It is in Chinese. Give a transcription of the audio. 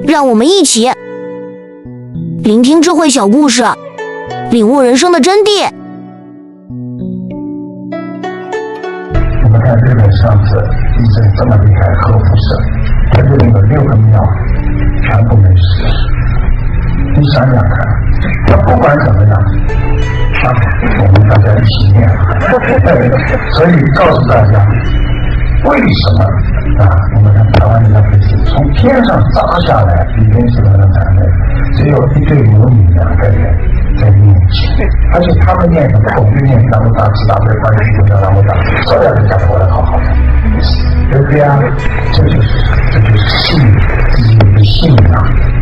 让我们一起聆听智慧小故事，领悟人生的真谛。我们看日本上次地震这么厉害，核辐射，它这里有6个庙全部没事。你想想看，那不管怎么样，我们大家一起念。所以告诉大家，为什么我们看台湾人的飞机从天上砸下来，里面是那个男的，只有一对母女2个人在念经，而且他们念的口就念南无大慈大悲观世音菩萨南无大，照样就讲过来好好的，对不对啊？这就是信自己的信仰。